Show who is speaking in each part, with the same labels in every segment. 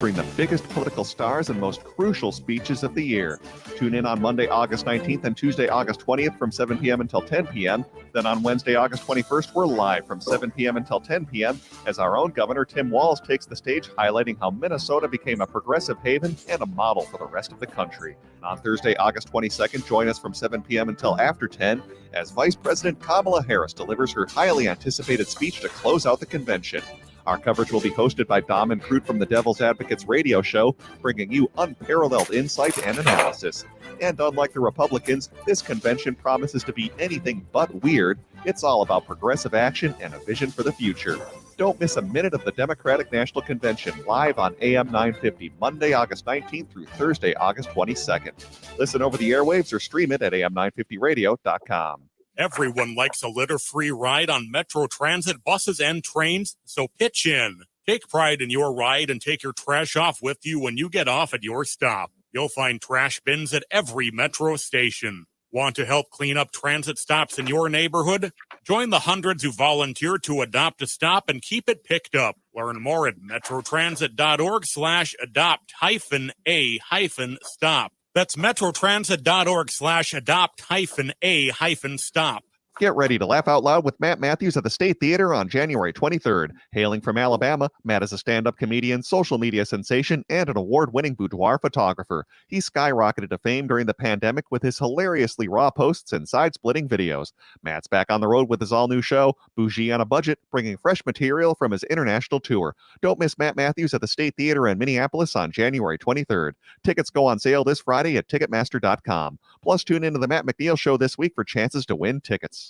Speaker 1: Bring the biggest political stars and most crucial speeches of the year. Tune in on Monday, August 19th and Tuesday, August 20th from 7 p.m. until 10 p.m. Then on Wednesday, August 21st, we're live from 7 p.m. until 10 p.m. as our own Governor Tim Walz takes the stage, highlighting how Minnesota became a progressive haven and a model for the rest of the country. And on Thursday, August 22nd, join us from 7 p.m. until after 10 as Vice President Kamala Harris delivers her highly anticipated speech to close out the convention. Our coverage will be hosted by Dom and Crute from the Devil's Advocates radio show, bringing you unparalleled insight and analysis. And unlike the Republicans, this convention promises to be anything but weird. It's all about progressive action and a vision for the future. Don't miss a minute of the Democratic National Convention live on AM 950, Monday, August 19th through Thursday, August 22nd. Listen over the airwaves or stream it at am950radio.com.
Speaker 2: Everyone likes a litter-free ride on Metro Transit buses and trains, so pitch in. Take pride in your ride and take your trash off with you when you get off at your stop. You'll find trash bins at every Metro station. Want to help clean up transit stops in your neighborhood? Join the hundreds who volunteer to adopt a stop and keep it picked up. Learn more at metrotransit.org/adopt-a-stop. That's metrotransit.org/adopt-a-stop.
Speaker 1: Get ready to laugh out loud with Matt Matthews at the State Theater on January 23rd. Hailing from Alabama, Matt is a stand-up comedian, social media sensation, and an award-winning boudoir photographer. He skyrocketed to fame during the pandemic with his hilariously raw posts and side-splitting videos. Matt's back on the road with his all-new show, Bougie on a Budget, bringing fresh material from his international tour. Don't miss Matt Matthews at the State Theater in Minneapolis on January 23rd. Tickets go on sale this Friday at Ticketmaster.com. Plus, tune into the Matt McNeil Show this week for chances to win tickets.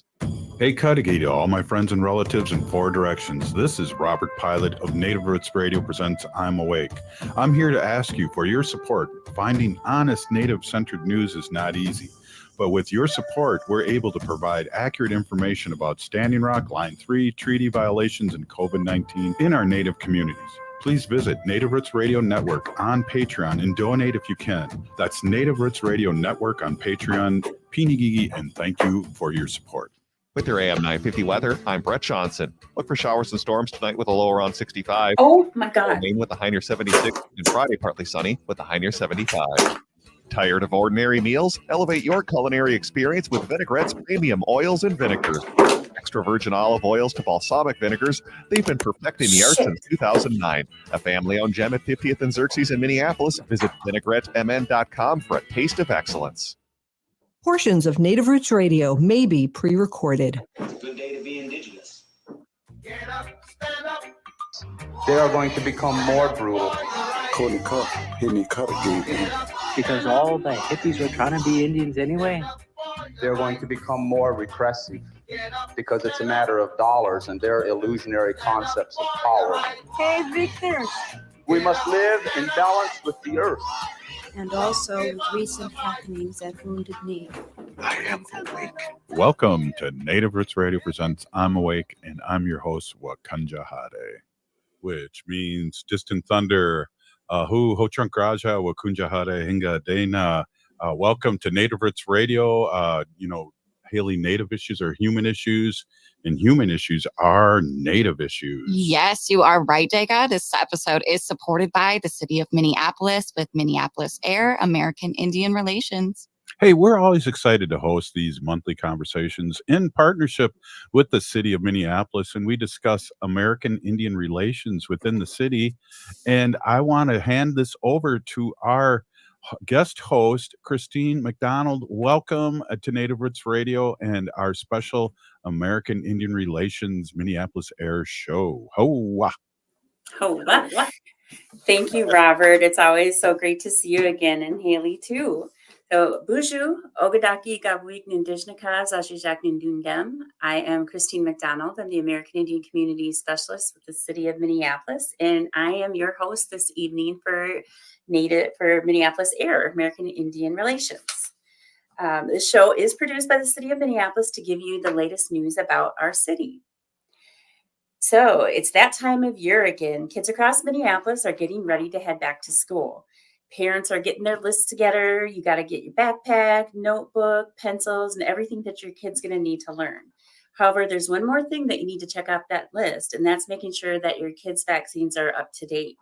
Speaker 3: Hey, Cudahy to all my friends and relatives in four directions. This is Robert Pilot of Native Roots Radio presents I'm Awake. I'm here to ask you for your support. Finding honest Native-centered news is not easy. But with your support, we're able to provide accurate information about Standing Rock, Line 3, treaty violations, and COVID-19 in our Native communities. Please visit Native Roots Radio Network on Patreon and donate if you can. That's Native Roots Radio Network on Patreon. Pinigigi, and thank you for your support.
Speaker 1: With your AM 950 weather, I'm Brett Johnson. Look for showers and storms tonight with a low around 65.
Speaker 4: Oh my God.
Speaker 1: Rain with a high near 76, and Friday partly sunny with a high near 75. Tired of ordinary meals? Elevate your culinary experience with Vinaigrette's premium oils and vinegars. Extra virgin olive oils to balsamic vinegars, they've been perfecting the art since 2009. A family-owned gem at 50th and Xerxes in Minneapolis. Visit vinaigrettemn.com for a taste of excellence.
Speaker 5: Portions of Native Roots Radio may be pre-recorded.
Speaker 6: Good day to be indigenous.
Speaker 7: Get up, stand up.
Speaker 8: They are going to become more brutal.
Speaker 9: Couldn't cut, hit me, cut again.
Speaker 10: Because all the hippies were trying to be Indians anyway.
Speaker 8: They're going to become more repressive because it's a matter of dollars and their illusionary concepts of power.
Speaker 11: Hey, Victor.
Speaker 8: We must live in balance with the earth.
Speaker 11: And also with recent happenings at Wounded Knee.
Speaker 9: I am awake.
Speaker 3: Welcome to Native Roots Radio presents I'm Awake, and I'm your host, Wakanja Hade, which means distant thunder. Hu Ho-Trunk Raja Wakunja Hade Hinga Dana. Welcome to Native Roots Radio. Hailing Native issues are human issues, and human issues are Native issues.
Speaker 12: Yes, you are right, Dega. This episode is supported by the city of Minneapolis with Minneapolis A.I.R, American Indian Relations.
Speaker 3: Hey, we're always excited to host these monthly conversations in partnership with the city of Minneapolis, and we discuss American Indian relations within the city. And I want to hand this over to our guest host, Christine McDonald. Welcome to Native Roots Radio and our special American Indian Relations Minneapolis A.I.R show. Hoa.
Speaker 4: Hoa. Thank you, Robert. It's always so great to see you again, and Haley too. So, Buju, Ogadaki Gabwik Nindishnika, Zashijak Nindundem. I am Christine McDonald. I'm the American Indian Community Specialist with the City of Minneapolis, and I am your host this evening for Minneapolis A.I.R, American Indian Relations. This show is produced by the City of Minneapolis to give you the latest news about our city. So, it's that time of year again. Kids across Minneapolis are getting ready to head back to school. Parents are getting their lists together. You got to get your backpack, notebook, pencils, and everything that your kid's going to need to learn. However, there's one more thing that you need to check off that list, and that's making sure that your kids' vaccines are up to date.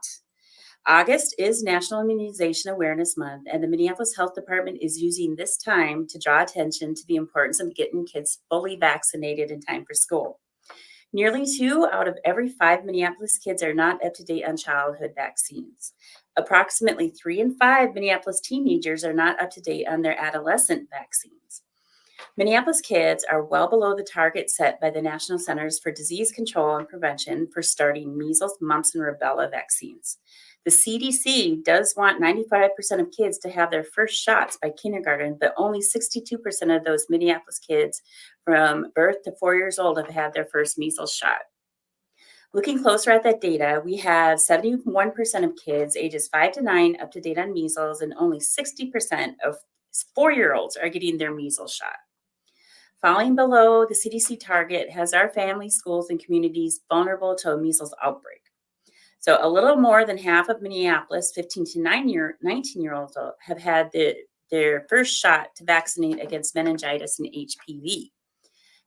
Speaker 4: August is National Immunization Awareness Month, and the Minneapolis Health Department is using this time to draw attention to the importance of getting kids fully vaccinated in time for school. Nearly 2 out of every 5 Minneapolis kids are not up to date on childhood vaccines. Approximately 3 in 5 Minneapolis teenagers are not up to date on their adolescent vaccines. Minneapolis kids are well below the target set by the National Centers for Disease Control and Prevention for starting measles, mumps, and rubella vaccines. The CDC does want 95% of kids to have their first shots by kindergarten, but only 62% of those Minneapolis kids from birth to 4 years old have had their first measles shot. Looking closer at that data, we have 71% of kids ages 5 to 9 up to date on measles, and only 60% of 4-year-olds are getting their measles shot. Falling below the CDC target has our families, schools, and communities vulnerable to a measles outbreak. So a little more than half of Minneapolis 15 to 19-year-olds have had their first shot to vaccinate against meningitis and HPV.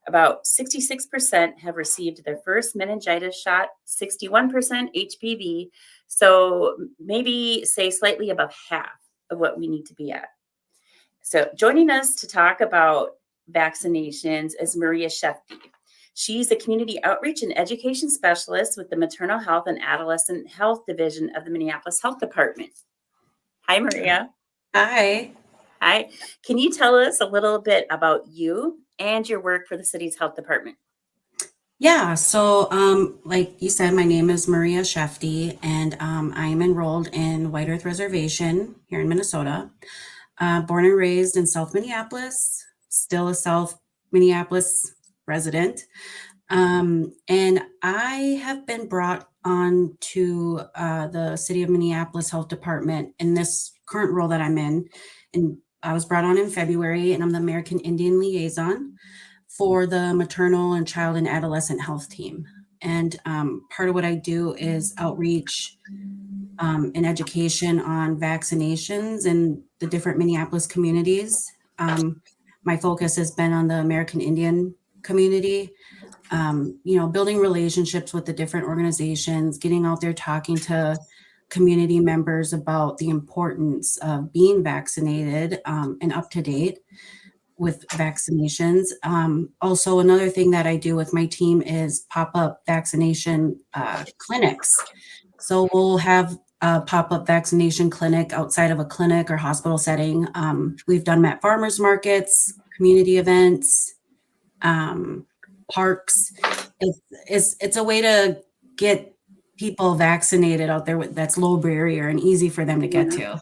Speaker 4: About 66% have received their first meningitis shot, 61% HPV, so maybe say slightly above half of what we need to be at. So joining us to talk about vaccinations is Maria Skjefte. She's a community outreach and education specialist with the Maternal Health and Adolescent Health Division of the Minneapolis Health Department. Hi, Maria.
Speaker 13: Hi.
Speaker 4: Hi. Can you tell us a little bit about you and your work for the city's health department?
Speaker 13: Yeah, so like you said, my name is Maria Skjefte, and I'm enrolled in White Earth Reservation here in Minnesota. Born and raised in South Minneapolis, still a South Minneapolis resident. And I have been brought on to the City of Minneapolis Health Department in this current role that I'm in. And I was brought on in February, and I'm the American Indian Liaison for the Maternal and Child and Adolescent Health Team. And part of what I do is outreach and education on vaccinations in the different Minneapolis communities. My focus has been on the American Indian community, building relationships with the different organizations, getting out there talking to community members about the importance of being vaccinated and up to date with vaccinations. Also, another thing that I do with my team is pop-up vaccination clinics. So we'll have a pop-up vaccination clinic outside of a clinic or hospital setting. We've done them at farmers markets, community events, parks. It's a way to get people vaccinated out there that's low barrier and easy for them to get to.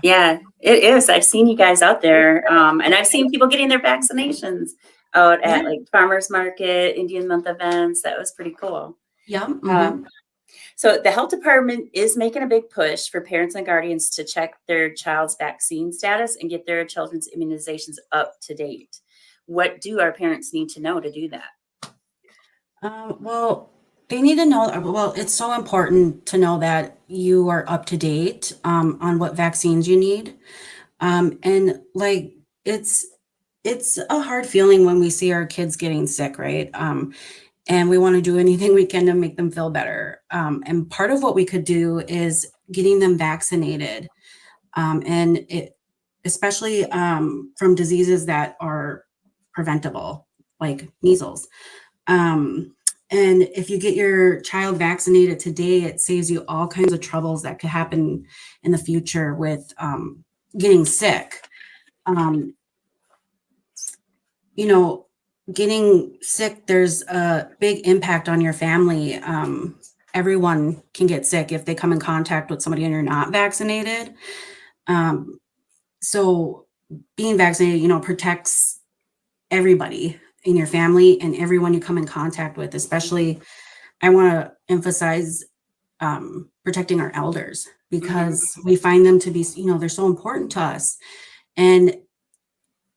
Speaker 4: Yeah, it is. I've seen you guys out there, and I've seen people getting their vaccinations out at like farmers market, Indian Month events. That was pretty cool.
Speaker 13: Yeah.
Speaker 4: So the health department is making a big push for parents and guardians to check their child's vaccine status and get their children's immunizations up to date. What do our parents need to know to do that?
Speaker 13: Well, they need to know, well, it's so important to know that you are up to date on what vaccines you need. And like, it's a hard feeling when we see our kids getting sick, right? And we want to do anything we can to make them feel better. And part of what we could do is getting them vaccinated. And especially from diseases that are preventable, like measles. And if you get your child vaccinated today, it saves you all kinds of troubles that could happen in the future with getting sick. Getting sick, there's a big impact on your family. Everyone can get sick if they come in contact with somebody and you're not vaccinated. So being vaccinated, protects everybody in your family and everyone you come in contact with. Especially, I want to emphasize protecting our elders, because we find them to be, they're so important to us, and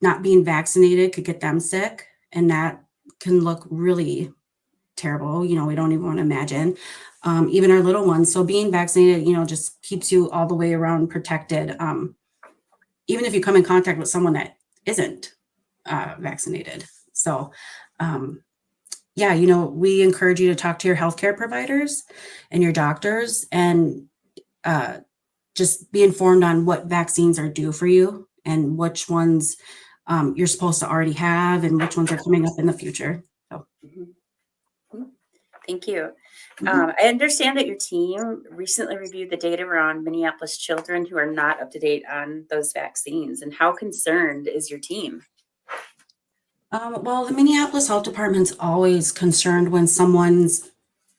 Speaker 13: not being vaccinated could get them sick, and that can look really terrible. We don't even want to imagine, even our little ones. So being vaccinated, just keeps you all the way around protected. Even if you come in contact with someone that isn't vaccinated. So, we encourage you to talk to your healthcare providers and your doctors, and just be informed on what vaccines are due for you and which ones you're supposed to already have and which ones are coming up in the future. So.
Speaker 4: Thank you. I understand that your team recently reviewed the data around Minneapolis children who are not up to date on those vaccines. And how concerned is your team?
Speaker 13: Well, the Minneapolis Health Department's always concerned when someone's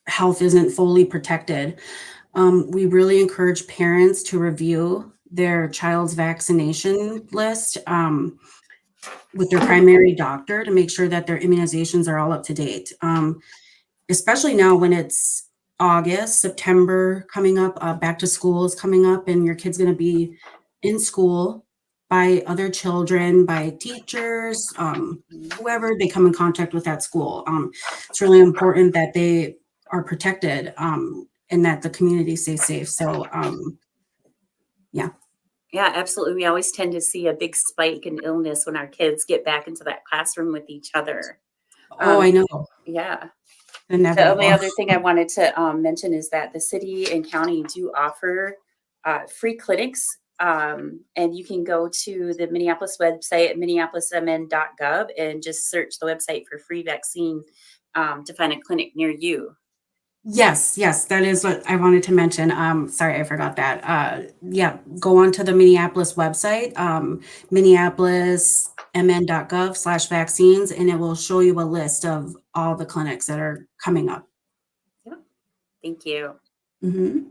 Speaker 13: health isn't fully protected. We really encourage parents to review their child's vaccination list with their primary doctor to make sure that their immunizations are all up to date. Especially now when it's August, September coming up, back to school is coming up, and your kid's going to be in school by other children, by teachers, whoever they come in contact with at school. It's really important that they are protected and that the community stays safe. So, yeah.
Speaker 4: Yeah, absolutely. We always tend to see a big spike in illness when our kids get back into that classroom with each other.
Speaker 13: I know.
Speaker 4: Yeah.
Speaker 13: Inevitable.
Speaker 4: The only other thing I wanted to mention is that the city and county do offer free clinics. And you can go to the Minneapolis website at minneapolismn.gov and just search the website for free vaccine to find a clinic near you.
Speaker 13: Yes, that is what I wanted to mention. Sorry, I forgot that. Yeah, go on to the Minneapolis website, minneapolismn.gov/vaccines, and it will show you a list of all the clinics that are coming up.
Speaker 4: Yeah. Thank you.
Speaker 13: Mm-hmm.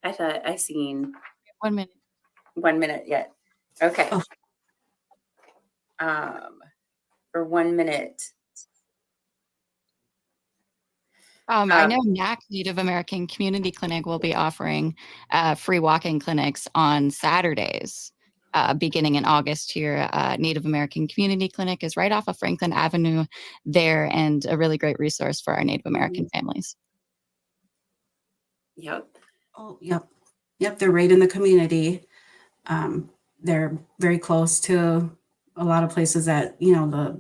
Speaker 4: I thought I seen
Speaker 12: 1 minute.
Speaker 4: 1 minute yet. Okay. For 1 minute.
Speaker 12: I know NAC Native American Community Clinic will be offering free walk-in clinics on Saturdays beginning in August here. Native American Community Clinic is right off of Franklin Avenue there, and a really great resource for our Native American families.
Speaker 4: Yep.
Speaker 13: Oh, yep. They're right in the community. They're very close to a lot of places that, the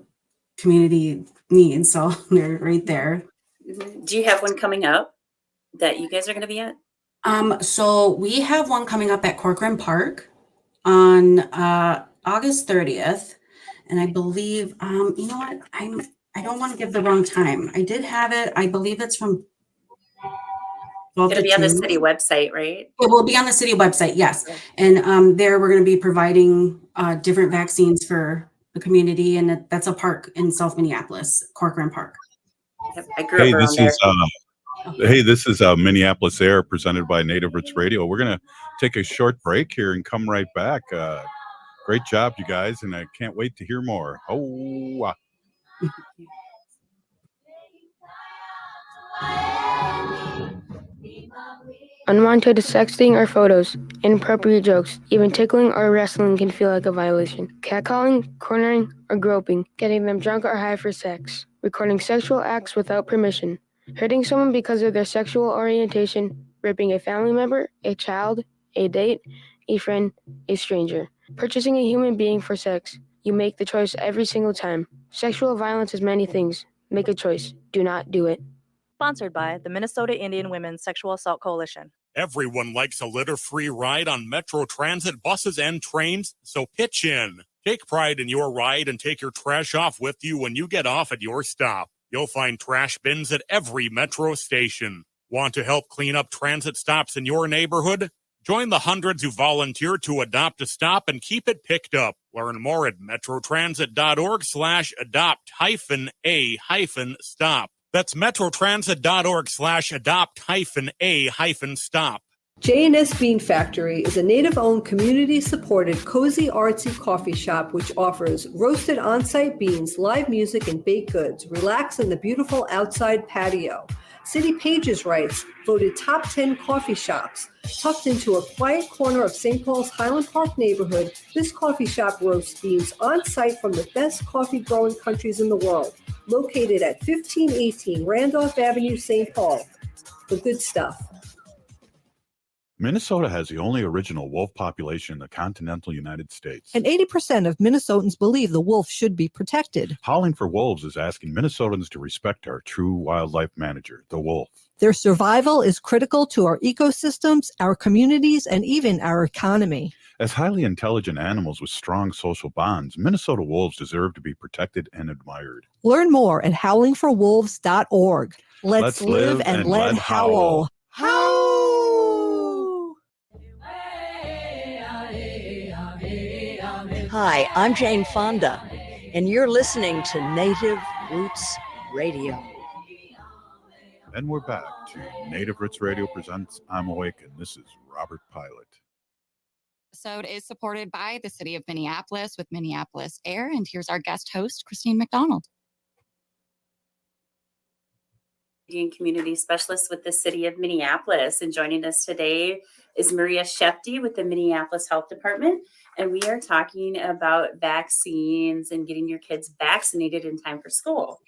Speaker 13: community needs. So they're right there.
Speaker 4: Do you have one coming up that you guys are going to be at?
Speaker 13: So we have one coming up at Corcoran Park on August 30th. And I believe, you know what? I don't want to give the wrong time. I did have it. I believe it's from
Speaker 4: It'll be on the city website, right?
Speaker 13: It will be on the city website, yes. And there we're going to be providing different vaccines for the community, and that's a park in South Minneapolis, Corcoran Park.
Speaker 4: Yep, I grew up around there.
Speaker 3: This is Minneapolis A.I.R presented by Native Roots Radio. We're going to take a short break here and come right back. Great job, you guys, and I can't wait to hear more.
Speaker 14: Unwanted sexting or photos, inappropriate jokes, even tickling or wrestling can feel like a violation. Catcalling, cornering, or groping, getting them drunk or high for sex, recording sexual acts without permission, hurting someone because of their sexual orientation, raping a family member, a child, a date, a friend, a stranger, purchasing a human being for sex. You make the choice every single time. Sexual violence is many things. Make a choice. Do not do it.
Speaker 15: Sponsored by the Minnesota Indian Women's Sexual Assault Coalition.
Speaker 2: Everyone likes a litter-free ride on Metro Transit buses and trains, so pitch in. Take pride in your ride and take your trash off with you when you get off at your stop. You'll find trash bins at every Metro station. Want to help clean up transit stops in your neighborhood? Join the hundreds who volunteer to adopt a stop and keep it picked up. Learn more at metrotransit.org/adopt-a-stop. That's metrotransit.org/adopt-a-stop.
Speaker 5: J&S Bean Factory is a native-owned, community-supported, cozy, artsy coffee shop which offers roasted on-site beans, live music, and baked goods. Relax in the beautiful outside patio. City Pages writes, voted top 10 coffee shops. Tucked into a quiet corner of St. Paul's Highland Park neighborhood, this coffee shop roasts beans on-site from the best coffee-growing countries in the world. Located at 1518 Randolph Avenue, St. Paul. The good stuff.
Speaker 3: Minnesota has the only original wolf population in the continental United States.
Speaker 16: And 80% of Minnesotans believe the wolf should be protected.
Speaker 3: Howling for Wolves is asking Minnesotans to respect our true wildlife manager, the wolf.
Speaker 16: Their survival is critical to our ecosystems, our communities, and even our economy.
Speaker 3: As highly intelligent animals with strong social bonds, Minnesota wolves deserve to be protected and admired.
Speaker 16: Learn more at howlingforwolves.org. Let's live and let howl.
Speaker 17: Hi, I'm Jane Fonda, and you're listening to Native Roots Radio.
Speaker 3: And we're back to Native Roots Radio presents I'm Awake, and this is Robert Pilot.
Speaker 12: Episode is supported by the City of Minneapolis with Minneapolis A.I.R, and here's our guest host, Christine McDonald.
Speaker 4: Community specialist with the City of Minneapolis, and joining us today is Maria Skjefte with the Minneapolis Health Department, and we are talking about vaccines and getting your kids vaccinated in time for school.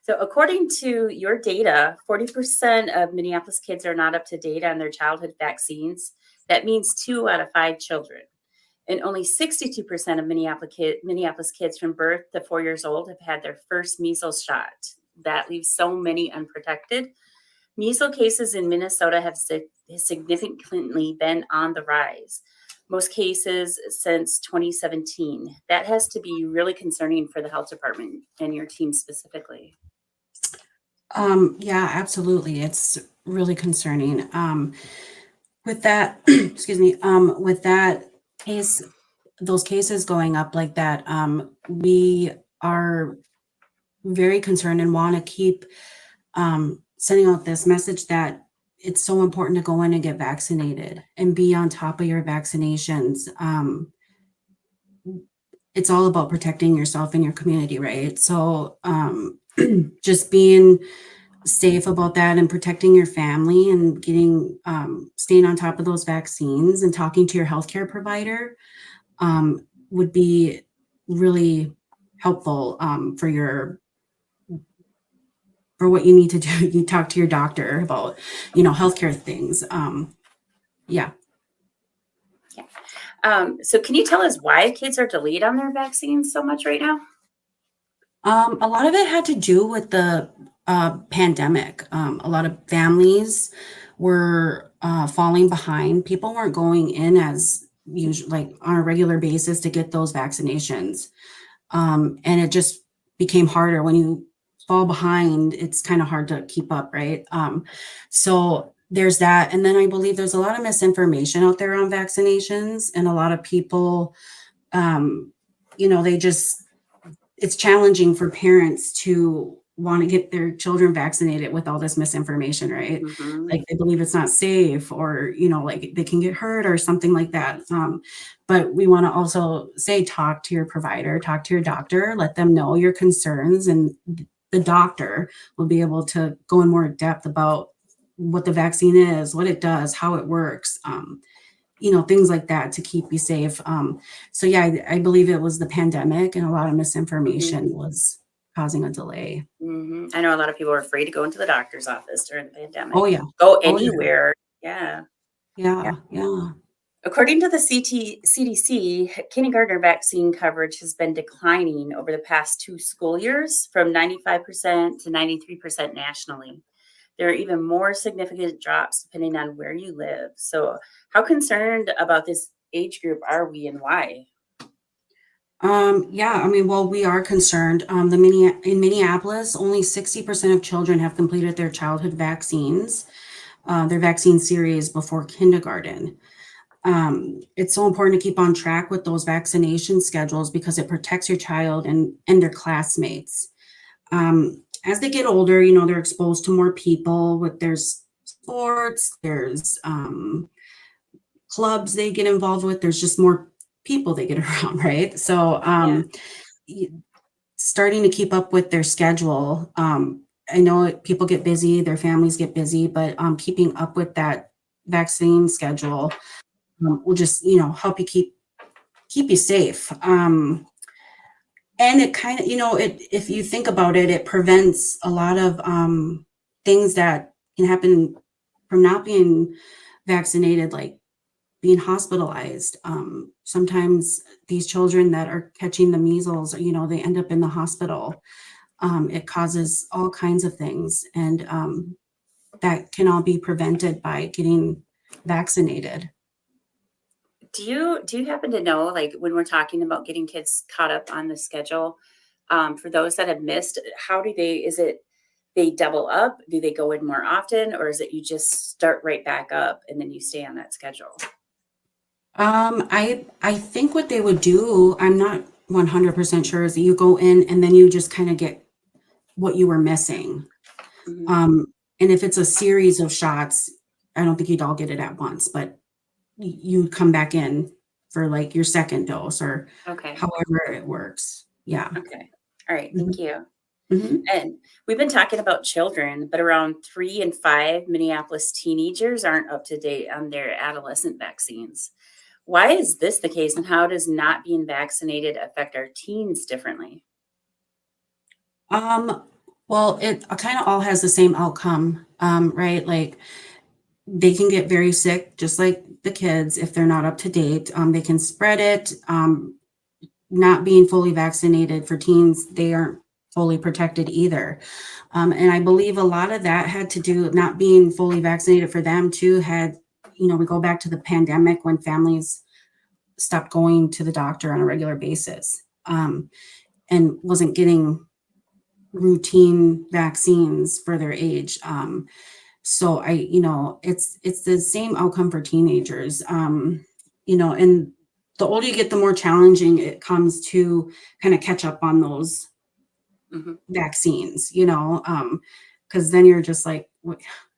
Speaker 4: So according to your data, 40% of Minneapolis kids are not up to date on their childhood vaccines. That means 2 out of 5 children. And only 62% of Minneapolis kids from birth to 4 years old have had their first measles shot. That leaves so many unprotected. Measles cases in Minnesota have significantly been on the rise. Most cases since 2017. That has to be really concerning for the health department and your team specifically.
Speaker 13: Yeah, absolutely. It's really concerning. With that, excuse me, with that case, those cases going up like that, we are very concerned and want to keep sending out this message that it's so important to go in and get vaccinated and be on top of your vaccinations. It's all about protecting yourself and your community, right? So just being safe about that and protecting your family and getting staying on top of those vaccines and talking to your healthcare provider would be really helpful for what you need to do. You talk to your doctor about, healthcare things. Yeah.
Speaker 4: So can you tell us why kids are delayed on their vaccines so much right now?
Speaker 13: A lot of it had to do with the pandemic. A lot of families were falling behind. People weren't going in as usual, like on a regular basis to get those vaccinations. And it just became harder when you fall behind. It's kind of hard to keep up, right? So there's that. And then I believe there's a lot of misinformation out there on vaccinations, and a lot of people, it's challenging for parents to want to get their children vaccinated with all this misinformation, right?
Speaker 4: Mm-hmm.
Speaker 13: Like they believe it's not safe, or, like they can get hurt or something like that. But we want to also say, talk to your provider, talk to your doctor, let them know your concerns, and the doctor will be able to go in more depth about what the vaccine is, what it does, how it works, things like that to keep you safe. So yeah, I believe it was the pandemic, and a lot of misinformation was causing a delay.
Speaker 4: Mm-hmm. I know a lot of people are afraid to go into the doctor's office during the pandemic.
Speaker 13: Oh yeah.
Speaker 4: Go anywhere. Yeah. According to the CDC, kindergartner vaccine coverage has been declining over the past 2 school years, from 95% to 93% nationally. There are even more significant drops depending on where you live. So how concerned about this age group are we, and why?
Speaker 13: We are concerned. In Minneapolis, only 60% of children have completed their childhood vaccines, their vaccine series before kindergarten. It's so important to keep on track with those vaccination schedules because it protects your child and their classmates. As they get older, they're exposed to more people. There's sports, there's clubs they get involved with. There's just more people they get around, right? So starting to keep up with their schedule. I know people get busy, their families get busy, but keeping up with that vaccine schedule will just, help you keep you safe. And it kind of, if you think about it, it prevents a lot of things that can happen from not being vaccinated, like being hospitalized. Sometimes these children that are catching the measles, they end up in the hospital. It causes all kinds of things, and that can all be prevented by getting vaccinated.
Speaker 4: Do you happen to know, like, when we're talking about getting kids caught up on the schedule, for those that have missed, how do is it they double up? Do they go in more often, or is it you just start right back up and then you stay on that schedule?
Speaker 13: I think what they would do, I'm not 100% sure, is that you go in and then you just kind of get what you were missing. And if it's a series of shots, I don't think you'd all get it at once, but you come back in for like your second dose or however it works. Yeah.
Speaker 4: Okay. All right. Thank you. And we've been talking about children, but around 3 and 5 Minneapolis teenagers aren't up to date on their adolescent vaccines. Why is this the case, and how does not being vaccinated affect our teens differently?
Speaker 13: Well, it kind of all has the same outcome, right? Like they can get very sick, just like the kids, if they're not up to date. They can spread it. Not being fully vaccinated for teens, they aren't fully protected either. And I believe a lot of that had to do with not being fully vaccinated for them too. We go back to the pandemic when families stopped going to the doctor on a regular basis, and wasn't getting routine vaccines for their age. So it's the same outcome for teenagers. And the older you get, the more challenging it comes to kind of catch up on those vaccines, because then you're just like,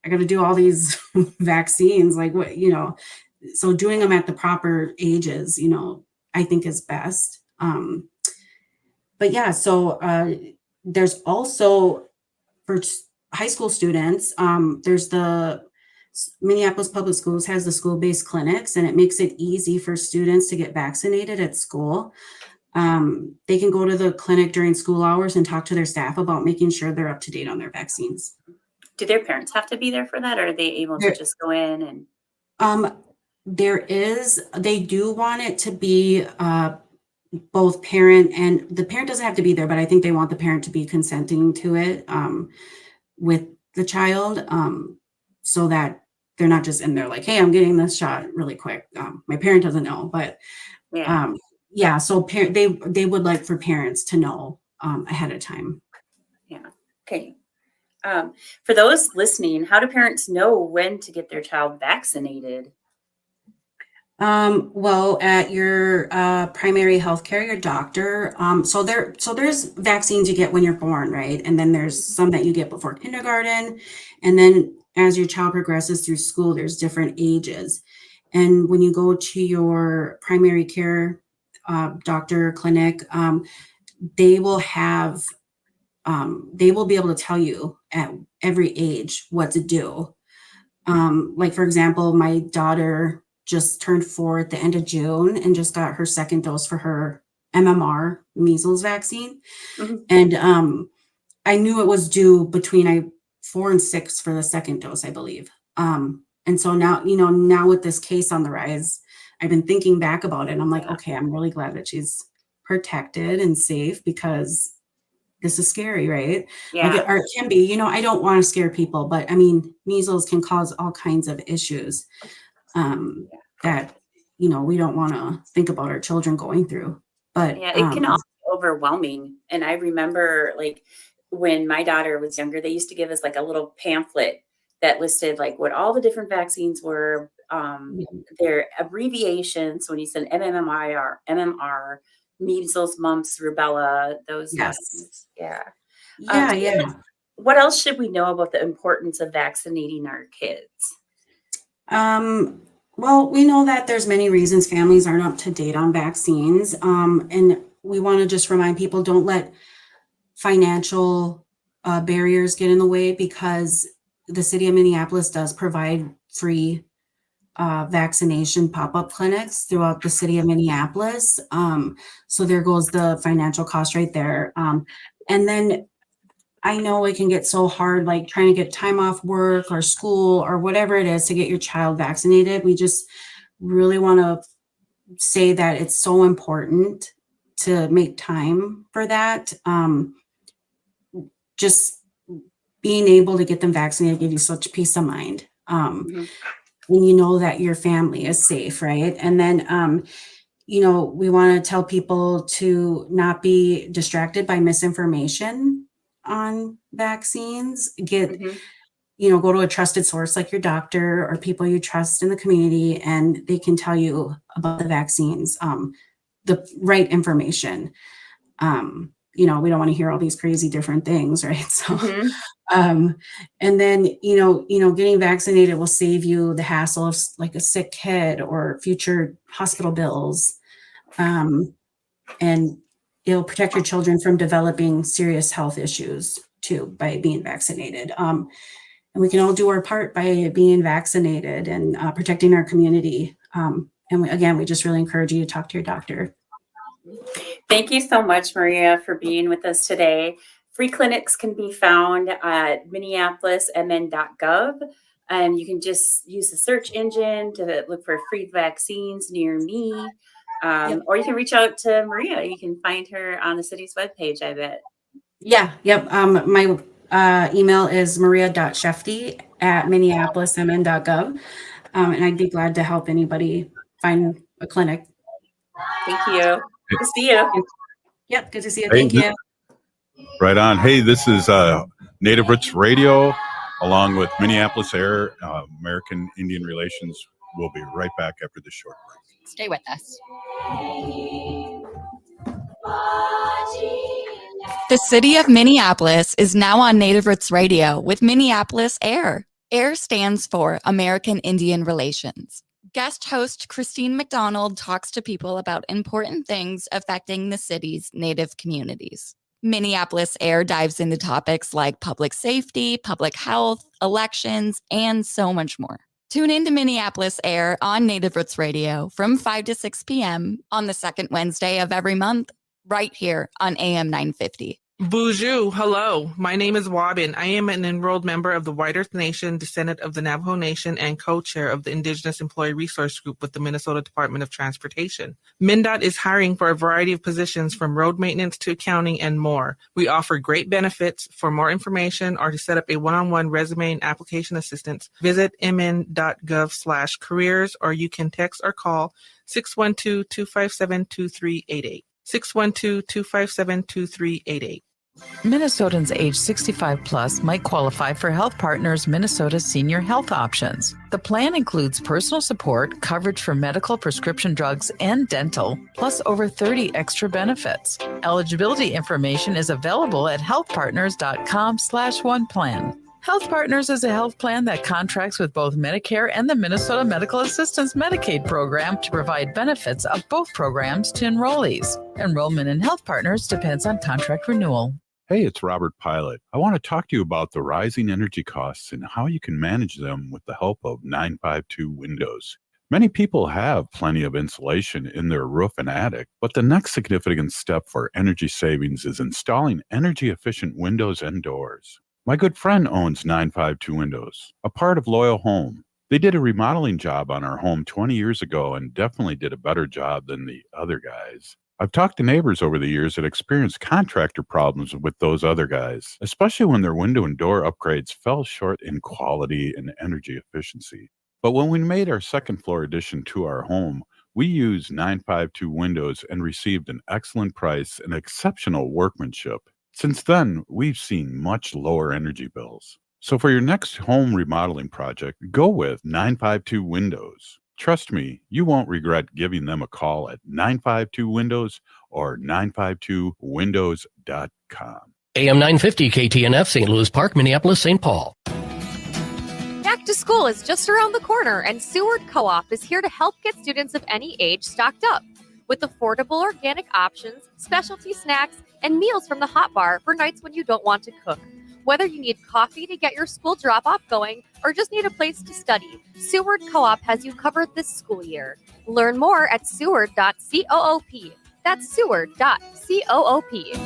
Speaker 13: I got to do all these vaccines, like what, so doing them at the proper ages, I think is best. But yeah, so there's also for high school students, there's the Minneapolis Public Schools has the school-based clinics, and it makes it easy for students to get vaccinated at school. They can go to the clinic during school hours and talk to their staff about making sure they're up to date on their vaccines.
Speaker 4: Do their parents have to be there for that, or are they able to just go in and?
Speaker 13: They do want it to be both parent, and the parent doesn't have to be there, but I think they want the parent to be consenting to it with the child, so that they're not just in there like, hey, I'm getting this shot really quick. My parent doesn't know, but so they would like for parents to know ahead of time.
Speaker 4: Yeah. Okay. For those listening, how do parents know when to get their child vaccinated?
Speaker 13: Well, at your primary health care, your doctor. So there's vaccines you get when you're born, right? And then there's some that you get before kindergarten. And then as your child progresses through school, there's different ages. And when you go to your primary care doctor clinic, they will be able to tell you at every age what to do. Like, for example, my daughter just turned 4 at the end of June and just got her second dose for her MMR measles vaccine. And I knew it was due between 4 and 6 for the second dose, I believe. And so now with this case on the rise, I've been thinking back about it, and I'm like, okay, I'm really glad that she's protected and safe, because this is scary, right?
Speaker 4: Yeah.
Speaker 13: Or it can be, I don't want to scare people, but I mean, measles can cause all kinds of issues that, we don't want to think about our children going through. But
Speaker 4: yeah, it can also be overwhelming. And I remember, like, when my daughter was younger, they used to give us like a little pamphlet that listed like what all the different vaccines were, their abbreviations. When you said MMR, measles, mumps, rubella, those vaccines. Yeah. What else should we know about the importance of vaccinating our kids?
Speaker 13: Well, we know that there's many reasons families aren't up to date on vaccines. And we want to just remind people, don't let financial barriers get in the way, because the city of Minneapolis does provide free vaccination pop-up clinics throughout the city of Minneapolis. So there goes the financial cost right there. And then I know it can get so hard, like trying to get time off work or school or whatever it is to get your child vaccinated. We just really want to say that it's so important to make time for that. Just being able to get them vaccinated gives you such peace of mind. When you know that your family is safe, right? And then, we want to tell people to not be distracted by misinformation on vaccines. Go to a trusted source like your doctor or people you trust in the community, and they can tell you about the vaccines, the right information. We don't want to hear all these crazy different things, right? So, and then, getting vaccinated will save you the hassle of like a sick kid or future hospital bills. And it'll protect your children from developing serious health issues too by being vaccinated. And we can all do our part by being vaccinated and protecting our community. And we just really encourage you to talk to your doctor.
Speaker 4: Thank you so much, Maria, for being with us today. Free clinics can be found at minneapolismn.gov. And you can just use the search engine to look for free vaccines near me. Or you can reach out to Maria. You can find her on the city's webpage, I bet.
Speaker 13: Yeah. Yep. My email is maria.skjefte@minneapolismn.gov. And I'd be glad to help anybody find a clinic.
Speaker 4: Thank you. Good to see you.
Speaker 13: Yep. Good to see you. Thank you.
Speaker 3: Right on. Hey, this is Native Roots Radio along with Minneapolis A.I.R, American Indian Relations. We'll be right back after this short break.
Speaker 12: Stay with us. The city of Minneapolis is now on Native Roots Radio with Minneapolis A.I.R. A.I.R stands for American Indian Relations. Guest host Christine McDonald talks to people about important things affecting the city's Native communities. Minneapolis A.I.R dives into topics like public safety, public health, elections, and so much more. Tune in to Minneapolis A.I.R on Native Roots Radio from 5 to 6 p.m. on the second Wednesday of every month, right here on AM 950.
Speaker 18: Bonjour, hello. My name is Wabin. I am an enrolled member of the White Earth Nation, descendant of the Navajo Nation, and co-chair of the Indigenous Employee Resource Group with the Minnesota Department of Transportation. MnDOT is hiring for a variety of positions from road maintenance to accounting and more. We offer great benefits. For more information or to set up a one-on-one resume and application assistance, visit mn.gov/careers, or you can text or call 612-257-2388. 612-257-2388.
Speaker 19: Minnesotans age 65 plus might qualify for Health Partners Minnesota Senior Health Options. The plan includes personal support, coverage for medical, prescription drugs, and dental, plus over 30 extra benefits. Eligibility information is available at healthpartners.com/oneplan. Health Partners is a health plan that contracts with both Medicare and the Minnesota Medical Assistance Medicaid program to provide benefits of both programs to enrollees. Enrollment in Health Partners depends on contract renewal.
Speaker 3: Hey, it's Robert Pilot. I want to talk to you about the rising energy costs and how you can manage them with the help of 952 Windows. Many people have plenty of insulation in their roof and attic, but the next significant step for energy savings is installing energy-efficient windows and doors. My good friend owns 952 Windows, a part of Loyal Home. They did a remodeling job on our home 20 years ago and definitely did a better job than the other guys. I've talked to neighbors over the years that experienced contractor problems with those other guys, especially when their window and door upgrades fell short in quality and energy efficiency. But when we made our second floor addition to our home, we used 952 Windows and received an excellent price and exceptional workmanship. Since then, we've seen much lower energy bills. So for your next home remodeling project, go with 952 Windows. Trust me, you won't regret giving them a call at 952 Windows or 952windows.com.
Speaker 20: AM 950 KTNF, St. Louis Park, Minneapolis, St. Paul.
Speaker 21: Back to school is just around the corner, and Seward Co-op is here to help get students of any age stocked up with affordable organic options, specialty snacks, and meals from the hot bar for nights when you don't want to cook. Whether you need coffee to get your school drop-off going or just need a place to study, Seward Co-op has you covered this school year. Learn more at seward.coop. That's seward.coop.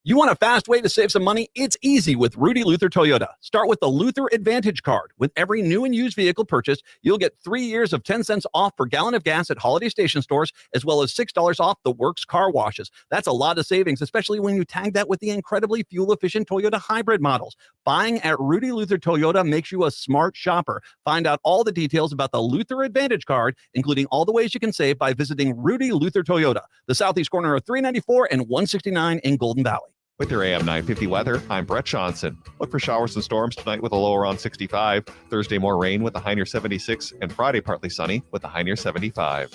Speaker 1: You want a fast way to save some money? It's easy with Rudy Luther Toyota. Start with the Luther Advantage Card. With every new and used vehicle purchased, you'll get 3 years of 10 cents off per gallon of gas at Holiday Station stores, as well as $6 off the Works car washes. That's a lot of savings, especially when you tag that with the incredibly fuel-efficient Toyota hybrid models. Buying at Rudy Luther Toyota makes you a smart shopper. Find out all the details about the Luther Advantage Card, including all the ways you can save by visiting Rudy Luther Toyota, the southeast corner of 394 and 169 in Golden Valley.
Speaker 22: With your AM 950 weather, I'm Brett Johnson. Look for showers and storms tonight with a low around 65. Thursday, more rain with a high near 76. And Friday, partly sunny with a high near 75.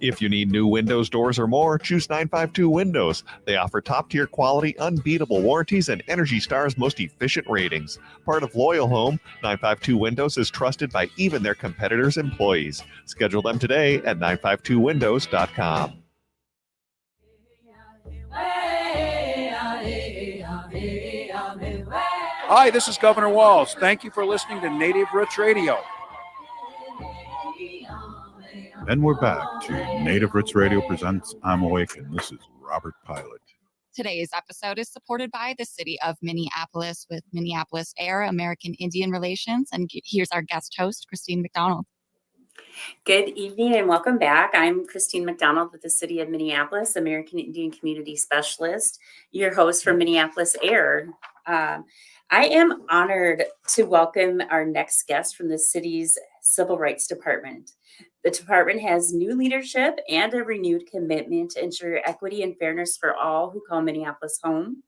Speaker 22: If you need new windows, doors, or more, choose 952 Windows. They offer top-tier quality, unbeatable warranties, and Energy Star's most efficient ratings. Part of Loyal Home, 952 Windows is trusted by even their competitors' employees. Schedule them today at 952windows.com.
Speaker 23: Hi, this is Governor Walz. Thank you for listening to Native Roots Radio.
Speaker 3: And we're back to Native Roots Radio presents I'm Awake, and this is Robert Pilot.
Speaker 12: Today's episode is supported by the city of Minneapolis with Minneapolis A.I.R, American Indian Relations. And here's our guest host, Christine McDonald.
Speaker 4: Good evening and welcome back. I'm Christine McDonald with the City of Minneapolis, American Indian Community Specialist, your host for Minneapolis A.I.R. I am honored to welcome our next guest from the city's Civil Rights Department. The department has new leadership and a renewed commitment to ensure equity and fairness for all who call Minneapolis home.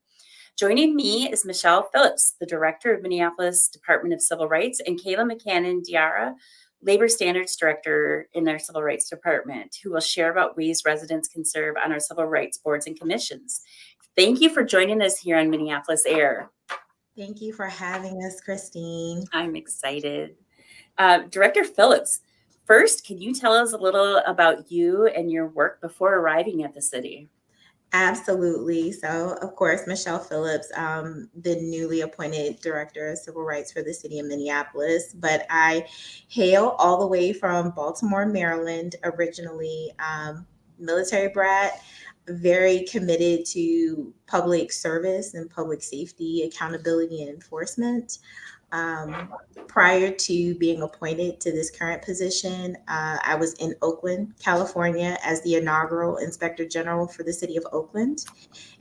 Speaker 4: Joining me is Michelle Phillips, the Director of Minneapolis Department of Civil Rights, and Kaela McConnon Diarra, Labor Standards Director in our Civil Rights Department, who will share about ways residents can serve on our civil rights boards and commissions. Thank you for joining us here on Minneapolis A.I.R.
Speaker 24: Thank you for having us, Christine.
Speaker 4: I'm excited. Director Phillips, first, can you tell us a little about you and your work before arriving at the city?
Speaker 24: Absolutely. So, of course, Michelle Phillips, the newly appointed Director of Civil Rights for the city of Minneapolis, but I hail all the way from Baltimore, Maryland, originally, military brat, very committed to public service and public safety, accountability, and enforcement. Prior to being appointed to this current position, I was in Oakland, California as the inaugural Inspector General for the city of Oakland.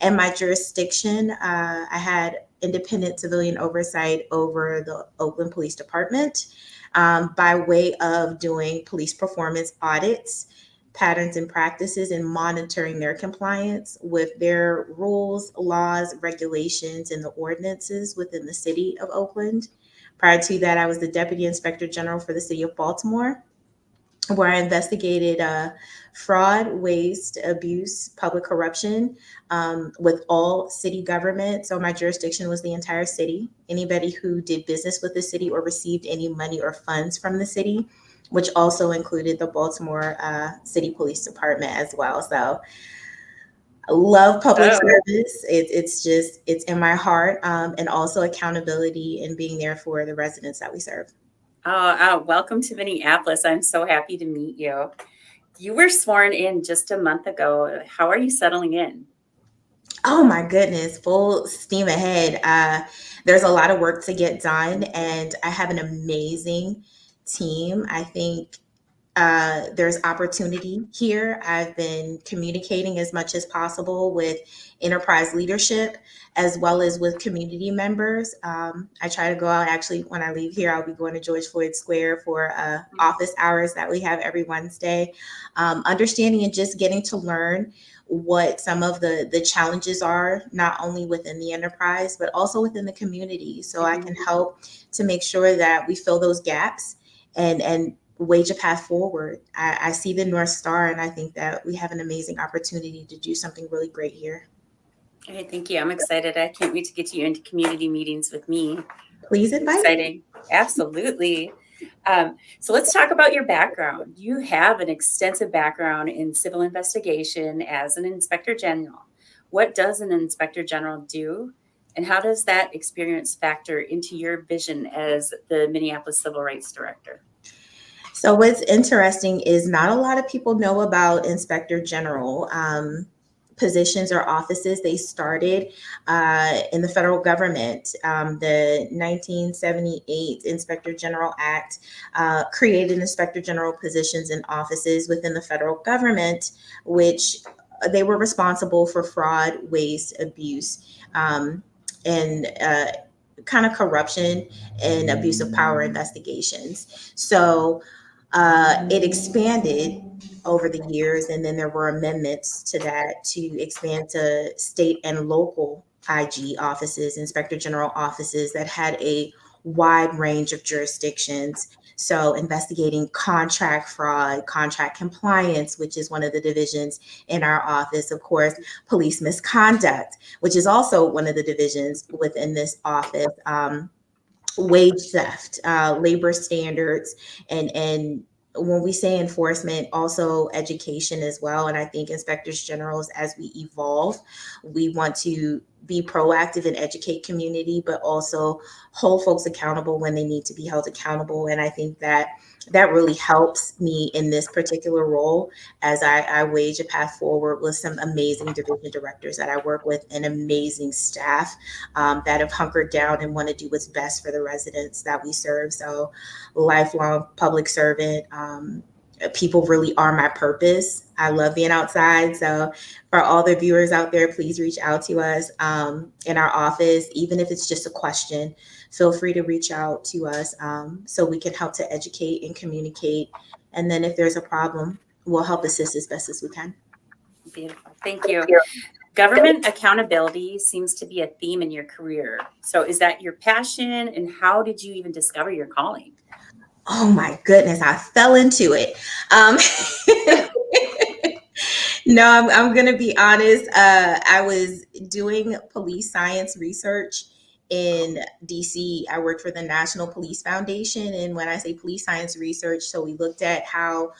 Speaker 24: And my jurisdiction, I had independent civilian oversight over the Oakland Police Department by way of doing police performance audits, patterns and practices, and monitoring their compliance with their rules, laws, regulations, and the ordinances within the city of Oakland. Prior to that, I was the Deputy Inspector General for the city of Baltimore, where I investigated fraud, waste, abuse, public corruption with all city government. So my jurisdiction was the entire city. Anybody who did business with the city or received any money or funds from the city, which also included the Baltimore City Police Department as well. So I love public service. It's in my heart, and also accountability and being there for the residents that we serve.
Speaker 4: Welcome to Minneapolis. I'm so happy to meet you. You were sworn in just a month ago. How are you settling in?
Speaker 24: Oh my goodness, full steam ahead. There's a lot of work to get done, and I have an amazing team. I think there's opportunity here. I've been communicating as much as possible with enterprise leadership as well as with community members. I try to go out, actually, when I leave here, I'll be going to George Floyd Square for office hours that we have every Wednesday. Understanding and just getting to learn what some of the challenges are, not only within the enterprise, but also within the community. So I can help to make sure that we fill those gaps and wage a path forward. I see the North Star, and I think that we have an amazing opportunity to do something really great here.
Speaker 4: All right, thank you. I'm excited. I can't wait to get you into community meetings with me.
Speaker 24: Please invite
Speaker 4: me. Absolutely. So let's talk about your background. You have an extensive background in civil investigation as an Inspector General. What does an Inspector General do? And how does that experience factor into your vision as the Minneapolis Civil Rights Director?
Speaker 24: So what's interesting is not a lot of people know about Inspector General. positions or offices. They started in the federal government. The 1978 Inspector General Act created Inspector General positions and offices within the federal government, which they were responsible for fraud, waste, abuse, and kind of corruption and abuse of power investigations. So it expanded over the years, and then there were amendments to that to expand to state and local IG offices, Inspector General offices that had a wide range of jurisdictions. So investigating contract fraud, contract compliance, which is one of the divisions in our office, of course, police misconduct, which is also one of the divisions within this office, wage theft, labor standards, and when we say enforcement, also education as well. And I think inspectors generals, as we evolve, we want to be proactive and educate community, but also hold folks accountable when they need to be held accountable. And I think that really helps me in this particular role as I wage a path forward with some amazing division directors that I work with and amazing staff that have hunkered down and want to do what's best for the residents that we serve. So lifelong public servant. People really are my purpose. I love being outside. So for all the viewers out there, please reach out to us in our office. Even if it's just a question, feel free to reach out to us so we can help to educate and communicate. And then if there's a problem, we'll help assist as best as we can.
Speaker 4: Beautiful. Thank you. Government accountability seems to be a theme in your career. So is that your passion, and how did you even discover your calling?
Speaker 24: Oh my goodness, I fell into it. No, I'm going to be honest. I was doing police science research in DC. I worked for the National Police Foundation. And when I say police science research, so we looked at how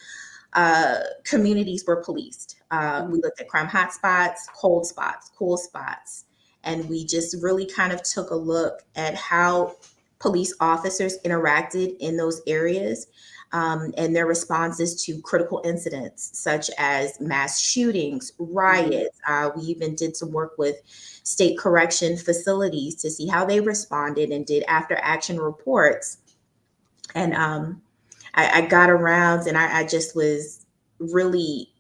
Speaker 24: communities were policed. We looked at crime hotspots, cold spots, cool spots. And we just really kind of took a look at how police officers interacted in those areas and their responses to critical incidents such as mass shootings, riots. We even did some work with state correction facilities to see how they responded and did after action reports. And I got around, and I just was really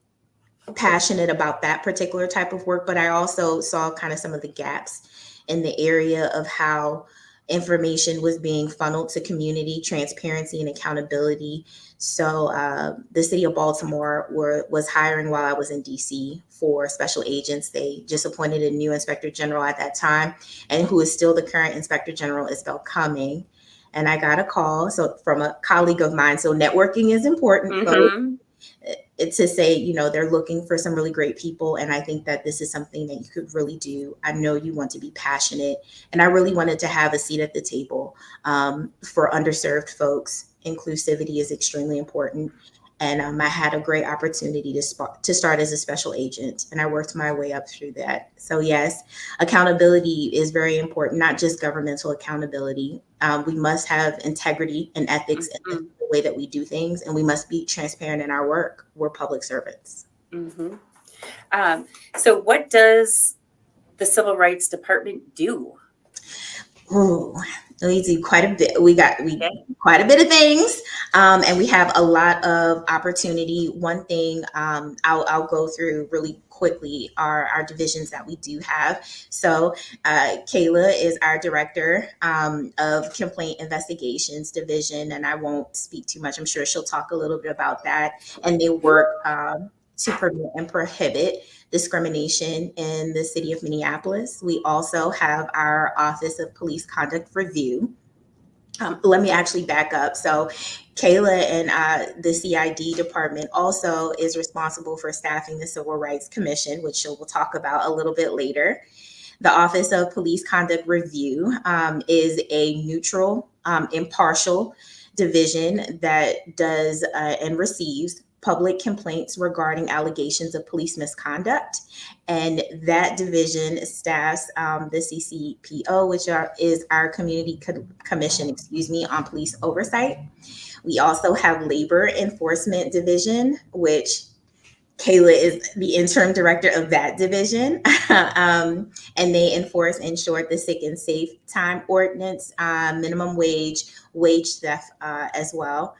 Speaker 24: passionate about that particular type of work, but I also saw kind of some of the gaps in the area of how information was being funneled to community, transparency and accountability. So the city of Baltimore was hiring while I was in DC for special agents. They just appointed a new inspector general at that time, and who is still the current inspector general, Isabel Cumming. And I got a call from a colleague of mine. So networking is important.
Speaker 4: Mm-hmm.
Speaker 24: It's to say, they're looking for some really great people. And I think that this is something that you could really do. I know you want to be passionate. And I really wanted to have a seat at the table for underserved folks. Inclusivity is extremely important. And I had a great opportunity to start as a special agent, and I worked my way up through that. So yes, accountability is very important, not just governmental accountability. We must have integrity and ethics in the way that we do things, and we must be transparent in our work. We're public servants.
Speaker 4: Mm-hmm. So what does the Civil Rights Department do?
Speaker 24: Oh, we do quite a bit. We quite a bit of things, and we have a lot of opportunity. One thing I'll go through really quickly are our divisions that we do have. So Kaela is our director of Complaint Investigations Division, and I won't speak too much. I'm sure she'll talk a little bit about that. And they work to prevent and prohibit discrimination in the city of Minneapolis. We also have our Office of Police Conduct Review. Let me actually back up. So Kaela and the CID department also is responsible for staffing the Civil Rights Commission, which we'll talk about a little bit later. The Office of Police Conduct Review is a neutral, impartial division that does and receives public complaints regarding allegations of police misconduct. And that division staffs the CCPO, which is our Community Commission, on police oversight. We also have Labor Enforcement Division, which Kaela is the interim director of that division, and they enforce in short the sick and safe time ordinance, minimum wage theft as well.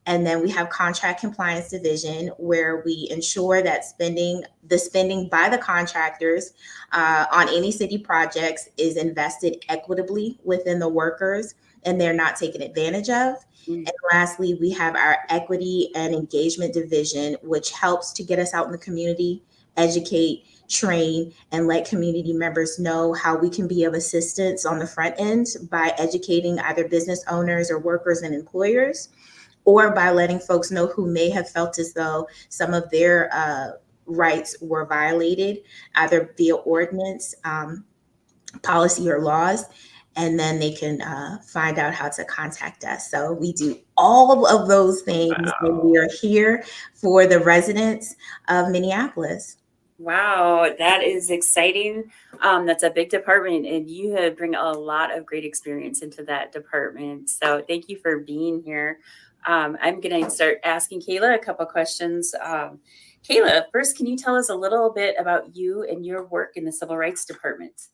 Speaker 24: And then we have contract compliance division, where we ensure that the spending by the contractors on any city projects is invested equitably within the workers and they're not taken advantage of. And lastly, we have our equity and engagement division, which helps to get us out in the community, educate, train, and let community members know how we can be of assistance on the front end by educating either business owners or workers and employers, or by letting folks know who may have felt as though some of their rights were violated, either via ordinance, policy, or laws. And then they can find out how to contact us. So we do all of those things, and we are here for the residents of Minneapolis.
Speaker 4: Wow, that is exciting. That's a big department, and you have bring a lot of great experience into that department. So thank you for being here. I'm going to start asking Kaela a couple questions. Kaela, first, can you tell us a little bit about you and your work in the Civil Rights Department?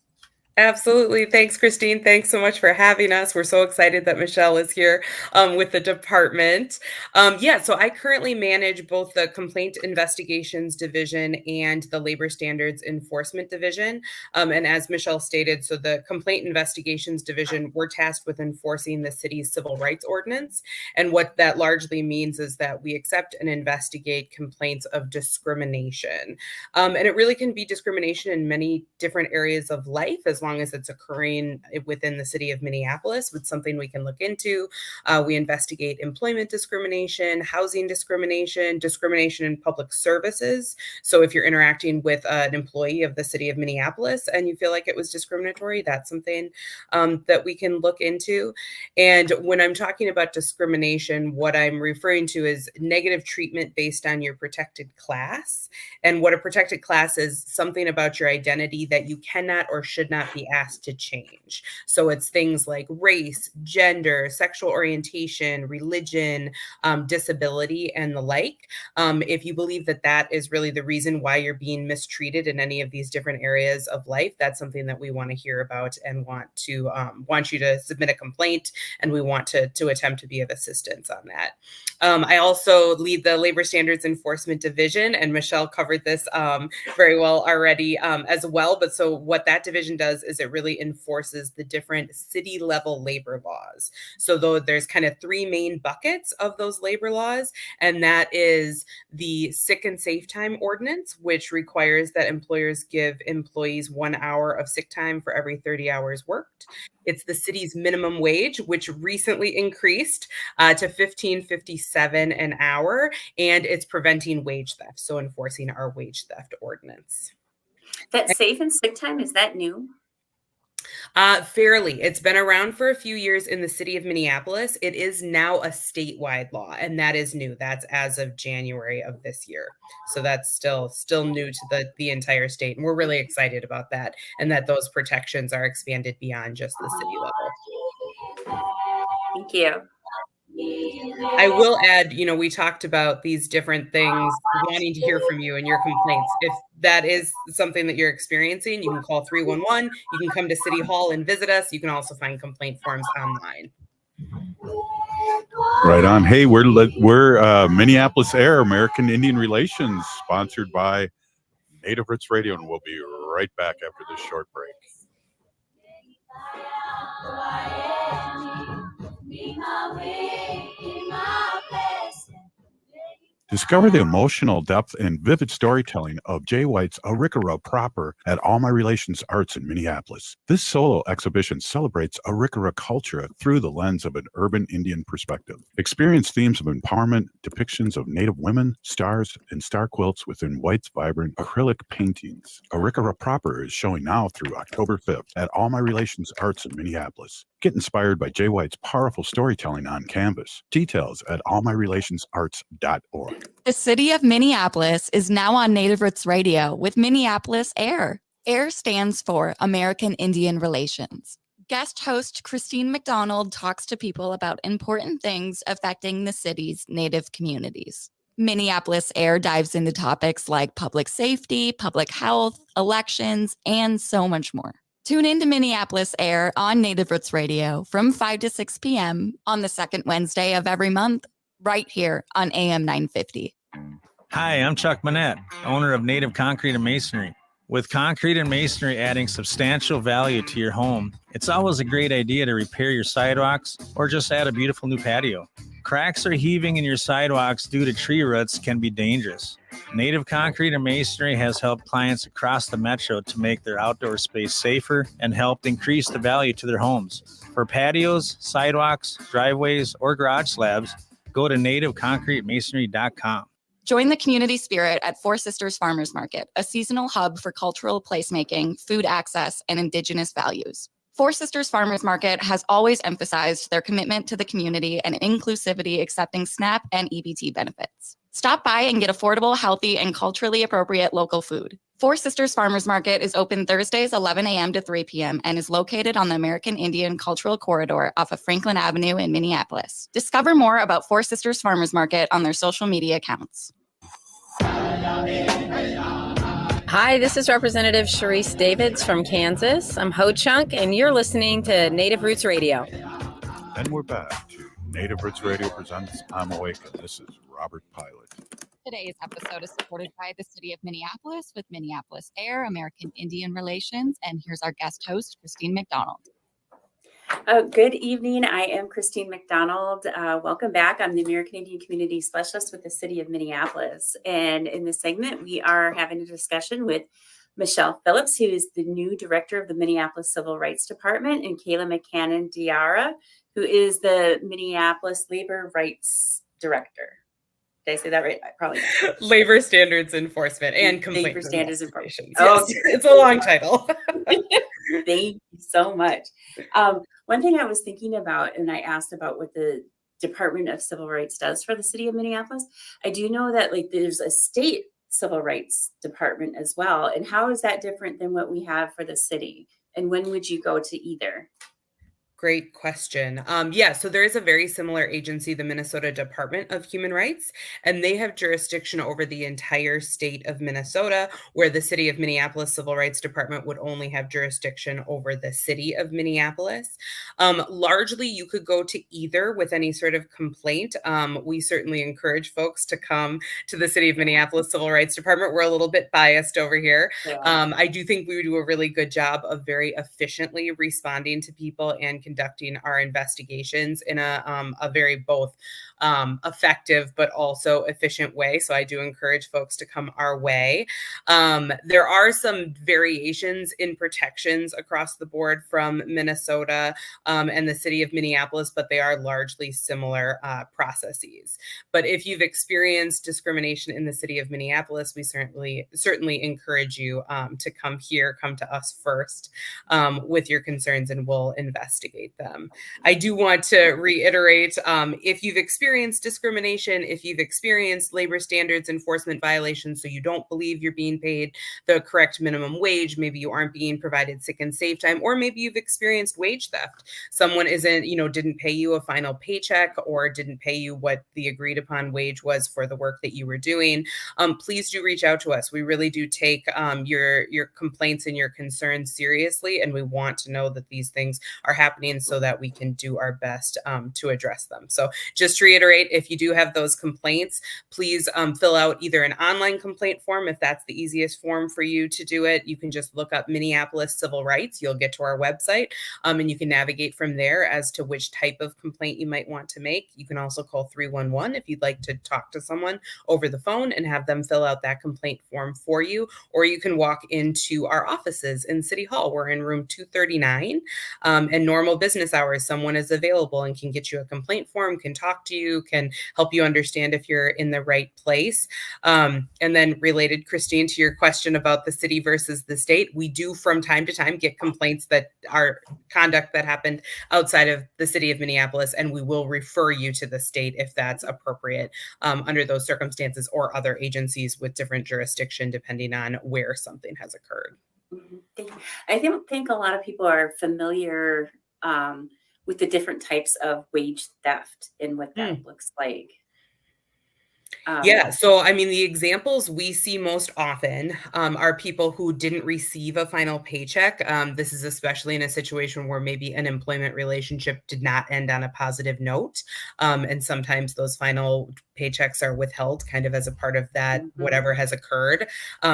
Speaker 6: Absolutely. Thanks, Christine. Thanks so much for having us. We're so excited that Michelle is here with the department. So I currently manage both the Complaint Investigations Division and the Labor Standards Enforcement Division. And as Michelle stated, so the Complaint Investigations Division, we're tasked with enforcing the city's civil rights ordinance. And what that largely means is that we accept and investigate complaints of discrimination. And it really can be discrimination in many different areas of life, as long as it's occurring within the city of Minneapolis. It's something we can look into. We investigate employment discrimination, housing discrimination, discrimination in public services. So if you're interacting with an employee of the city of Minneapolis and you feel like it was discriminatory, that's something that we can look into. And when I'm talking about discrimination, what I'm referring to is negative treatment based on your protected class. And what a protected class is, something about your identity that you cannot or should not be asked to change. So it's things like race, gender, sexual orientation, religion, disability, and the like. If you believe that that is really the reason why you're being mistreated in any of these different areas of life, that's something that we want to hear about and want you to submit a complaint, and we want to attempt to be of assistance on that. I also lead the Labor Standards Enforcement Division, and Michelle covered this very well already as well. But so what that division does is it really enforces the different city level labor laws. So though there's kind of three main buckets of those labor laws, and that is the sick and safe time ordinance, which requires that employers give employees 1 hour of sick time for every 30 hours worked. It's the city's minimum wage, which recently increased to $15.57 an hour, and it's preventing wage theft, so enforcing our wage theft ordinance.
Speaker 4: That safe and sick time, is that new?
Speaker 6: Fairly. It's been around for a few years in the city of Minneapolis. It is now a statewide law, and that is new. That's as of January of this year. So that's still new to the entire state. And we're really excited about that, and that those protections are expanded beyond just the city level.
Speaker 4: Thank you.
Speaker 6: I will add, we talked about these different things, wanting to hear from you and your complaints. If that is something that you're experiencing, you can call 311. You can come to City Hall and visit us. You can also find complaint forms online.
Speaker 3: Right on. Hey, we're Minneapolis A.I.R, American Indian Relations, sponsored by Native Roots Radio, and we'll be right back after this short break. Discover the emotional depth and vivid storytelling of Jay White's Arikara Proper at All My Relations Arts in Minneapolis. This solo exhibition celebrates Arikara culture through the lens of an urban Indian perspective. Experience themes of empowerment, depictions of Native women, stars, and star quilts within White's vibrant acrylic paintings. Arikara Proper is showing now through October 5th at All My Relations Arts in Minneapolis. Get inspired by Jay White's powerful storytelling on canvas. Details at allmyrelationsarts.org.
Speaker 12: The city of Minneapolis is now on Native Roots Radio with Minneapolis A.I.R. A.I.R stands for American Indian Relations. Guest host Christine McDonald talks to people about important things affecting the city's Native communities. Minneapolis A.I.R dives into topics like public safety, public health, elections, and so much more. Tune in to Minneapolis A.I.R on Native Roots Radio from 5 to 6 p.m. on the second Wednesday of every month, right here on AM 950.
Speaker 7: Hi, I'm Chuck Manette, owner of Native Concrete and Masonry. With concrete and masonry adding substantial value to your home, it's always a great idea to repair your sidewalks or just add a beautiful new patio. Cracks or heaving in your sidewalks due to tree roots can be dangerous. Native Concrete and Masonry has helped clients across the metro to make their outdoor space safer and helped increase the value to their homes. For patios, sidewalks, driveways, or garage slabs, go to nativeconcretemasonry.com.
Speaker 12: Join the community spirit at Four Sisters Farmers Market, a seasonal hub for cultural placemaking, food access, and Indigenous values. Four Sisters Farmers Market has always emphasized their commitment to the community and inclusivity, accepting SNAP and EBT benefits. Stop by and get affordable, healthy, and culturally appropriate local food. Four Sisters Farmers Market is open Thursdays 11 a.m. to 3 p.m. and is located on the American Indian Cultural Corridor off of Franklin Avenue in Minneapolis. Discover more about Four Sisters Farmers Market on their social media accounts.
Speaker 8: Hi, this is Representative Sharice Davids from Kansas. I'm Ho Chunk, and you're listening to Native Roots Radio.
Speaker 3: And we're back to Native Roots Radio presents I'm Awake, and this is Robert Pilot.
Speaker 12: Today's episode is supported by the City of Minneapolis with Minneapolis A.I.R, American Indian Relations, and here's our guest host, Christine McDonald.
Speaker 4: Good evening. I am Christine McDonald. Welcome back. I'm the American Indian Community Specialist with the City of Minneapolis. And in this segment, we are having a discussion with Michelle Phillips, who is the new director of the Minneapolis Civil Rights Department, and Kaela McConnon Diarra, who is the Minneapolis Labor Rights Director. Did I say that right? Probably not.
Speaker 6: Labor Standards Enforcement and Complaint
Speaker 4: Labor Standards Enforcement.
Speaker 6: Yes, it's a long title.
Speaker 4: Thank you so much. One thing I was thinking about, and I asked about what the Department of Civil Rights does for the City of Minneapolis. I do know that there's a state civil rights department as well. And how is that different than what we have for the city? And when would you go to either?
Speaker 6: Great question. So there is a very similar agency, the Minnesota Department of Human Rights, and they have jurisdiction over the entire state of Minnesota, where the City of Minneapolis Civil Rights Department would only have jurisdiction over the city of Minneapolis. Largely, you could go to either with any sort of complaint. We certainly encourage folks to come to the City of Minneapolis Civil Rights Department. We're a little bit biased over here. Yeah. I do think we do a really good job of very efficiently responding to people and conducting our investigations in a very both effective but also efficient way. So I do encourage folks to come our way. There are some variations in protections across the board from Minnesota and the city of Minneapolis, but they are largely similar processes. But if you've experienced discrimination in the city of Minneapolis, we certainly encourage you to come to us first with your concerns, and we'll investigate them. I do want to reiterate, if you've experienced discrimination, if you've experienced labor standards enforcement violations, so you don't believe you're being paid the correct minimum wage, maybe you aren't being provided sick and safe time, or maybe you've experienced wage theft. Someone didn't pay you a final paycheck or didn't pay you what the agreed upon wage was for the work that you were doing. Please do reach out to us. We really do take your complaints and your concerns seriously, and we want to know that these things are happening so that we can do our best to address them. So just to reiterate, if you do have those complaints, please fill out either an online complaint form, if that's the easiest form for you to do it. You can just look up Minneapolis Civil Rights. You'll get to our website, and you can navigate from there as to which type of complaint you might want to make. You can also call 311 if you'd like to talk to someone over the phone and have them fill out that complaint form for you, or you can walk into our offices in City Hall. We're in room 239, and normal business hours, someone is available and can get you a complaint form, can talk to you, can help you understand if you're in the right place. And then related, Christine, to your question about the city versus the state, we do from time to time get complaints that are conduct that happened outside of the city of Minneapolis, and we will refer you to the state if that's appropriate under those circumstances, or other agencies with different jurisdiction depending on where something has occurred.
Speaker 4: I think a lot of people are familiar with the different types of wage theft and what that looks like.
Speaker 6: Yeah. So, I mean, the examples we see most often are people who didn't receive a final paycheck. This is especially in a situation where maybe an employment relationship did not end on a positive note. And sometimes those final paychecks are withheld kind of as a part of that, whatever has occurred.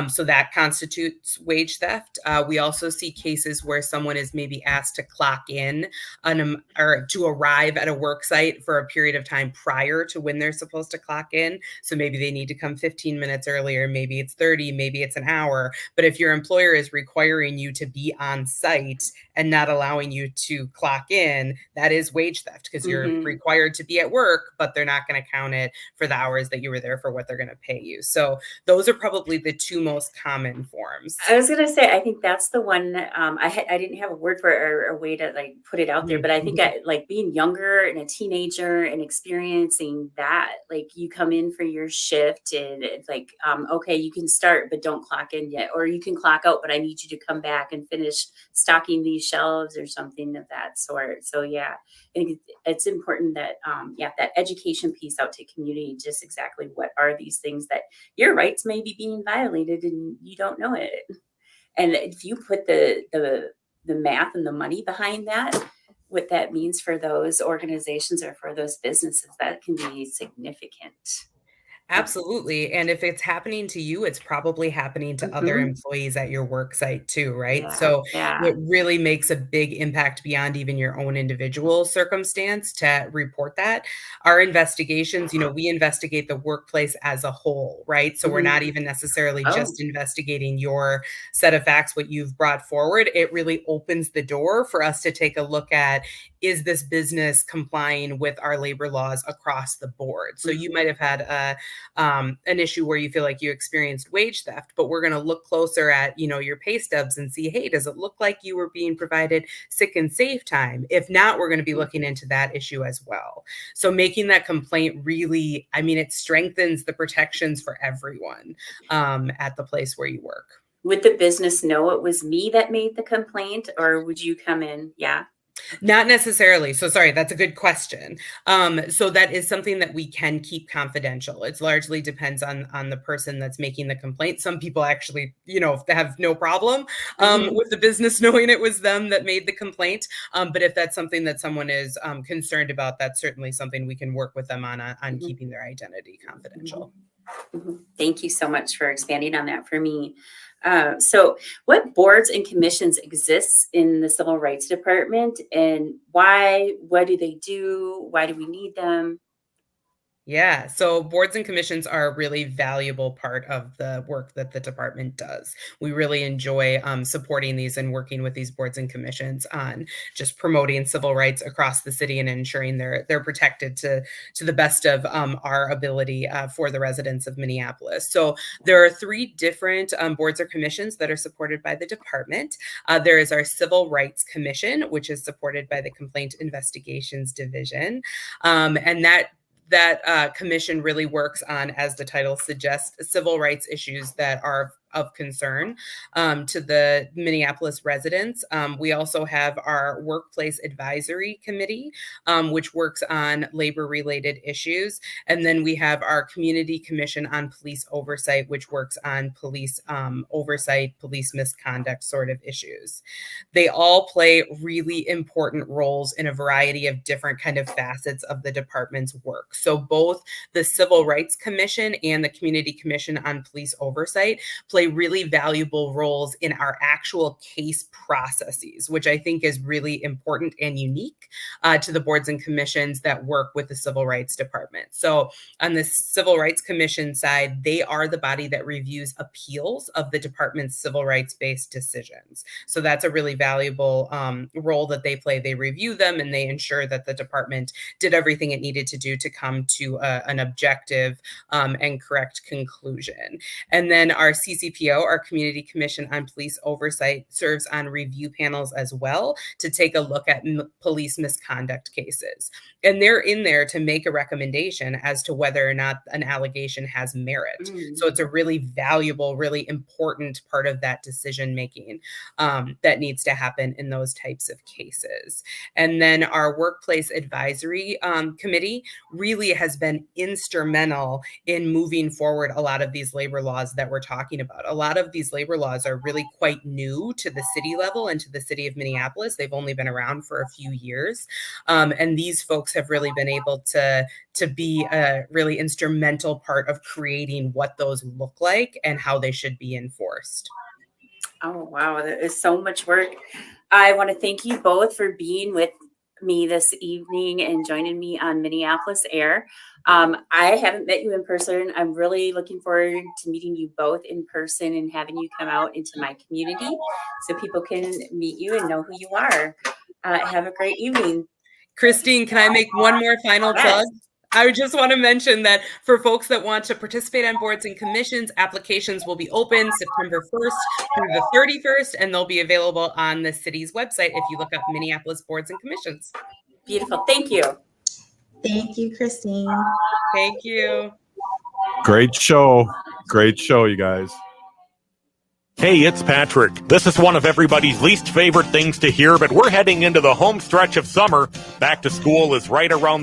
Speaker 6: So that constitutes wage theft. We also see cases where someone is maybe asked to clock in or to arrive at a work site for a period of time prior to when they're supposed to clock in. So maybe they need to come 15 minutes earlier, maybe it's 30, maybe it's an hour. But if your employer is requiring you to be on site and not allowing you to clock in, that is wage theft because you're required to be at work, but they're not going to count it for the hours that you were there for what they're going to pay you. So those are probably the two most common forms.
Speaker 4: I was going to say, I think that's the one that I didn't have a word for it or a way to like put it out there, but I think like being younger and a teenager and experiencing that, like you come in for your shift and it's like, okay, you can start, but don't clock in yet, or you can clock out, but I need you to come back and finish stocking these shelves or something of that sort. So yeah, I think it's important that, that education piece out to community, just exactly what are these things that your rights may be being violated and you don't know it. And if you put the math and the money behind that, what that means for those organizations or for those businesses, that can be significant.
Speaker 6: Absolutely. And if it's happening to you, it's probably happening to other employees at your work site too, right? So it really makes a big impact beyond even your own individual circumstance to report that. Our investigations, we investigate the workplace as a whole, right? So we're not even necessarily just investigating your set of facts, what you've brought forward. It really opens the door for us to take a look at, is this business complying with our labor laws across the board? So you might have had an issue where you feel like you experienced wage theft, but we're going to look closer at, your pay stubs and see, hey, does it look like you were being provided sick and safe time? If not, we're going to be looking into that issue as well. So making that complaint really, it strengthens the protections for everyone at the place where you work.
Speaker 4: Would the business know it was me that made the complaint, or would you come in? Yeah.
Speaker 6: Not necessarily. So sorry, that's a good question. So that is something that we can keep confidential. It largely depends on the person that's making the complaint. Some people actually, have no problem with the business knowing it was them that made the complaint. But if that's something that someone is concerned about, that's certainly something we can work with them on keeping their identity confidential.
Speaker 4: Thank you so much for expanding on that for me. So what boards and commissions exist in the Civil Rights Department, and why? What do they do? Why do we need them?
Speaker 6: Yeah, so boards and commissions are a really valuable part of the work that the department does. We really enjoy supporting these and working with these boards and commissions on just promoting civil rights across the city and ensuring they're protected to the best of our ability for the residents of Minneapolis. So there are 3 different boards or commissions that are supported by the department. There is our Civil Rights Commission, which is supported by the Complaint Investigations Division, and that commission really works on, as the title suggests, civil rights issues that are of concern to the Minneapolis residents. We also have our Workplace Advisory Committee, which works on labor-related issues. And then we have our Community Commission on Police Oversight, which works on police oversight, police misconduct sort of issues. They all play really important roles in a variety of different kind of facets of the department's work. So both the Civil Rights Commission and the Community Commission on Police Oversight play really valuable roles in our actual case processes, which I think is really important and unique to the boards and commissions that work with the Civil Rights Department. So on the Civil Rights Commission side, they are the body that reviews appeals of the department's civil rights-based decisions. So that's a really valuable role that they play. They review them and they ensure that the department did everything it needed to do to come to an objective and correct conclusion. And then our CCP CPO, our Community Commission on Police Oversight, serves on review panels as well to take a look at police misconduct cases. And they're in there to make a recommendation as to whether or not an allegation has merit. So it's a really valuable, really important part of that decision making that needs to happen in those types of cases. And then our Workplace Advisory Committee really has been instrumental in moving forward a lot of these labor laws that we're talking about. A lot of these labor laws are really quite new to the city level and to the city of Minneapolis. They've only been around for a few years. And these folks have really been able to be a really instrumental part of creating what those look like and how they should be enforced.
Speaker 4: Oh, wow. That is so much work. I want to thank you both for being with me this evening and joining me on Minneapolis A.I.R. I haven't met you in person. I'm really looking forward to meeting you both in person and having you come out into my community so people can meet you and know who you are. Have a great evening.
Speaker 6: Christine, can I make one more final plug? I just want to mention that for folks that want to participate on boards and commissions, applications will be open September 1st through the 31st, and they'll be available on the city's website if you look up Minneapolis Boards and Commissions.
Speaker 4: Beautiful. Thank you.
Speaker 24: Thank you, Christine.
Speaker 6: Thank you.
Speaker 3: Great show. Great show, you guys.
Speaker 2: Hey, it's Patrick. This is one of everybody's least favorite things to hear, but we're heading into the home stretch of summer. Back to school is right around the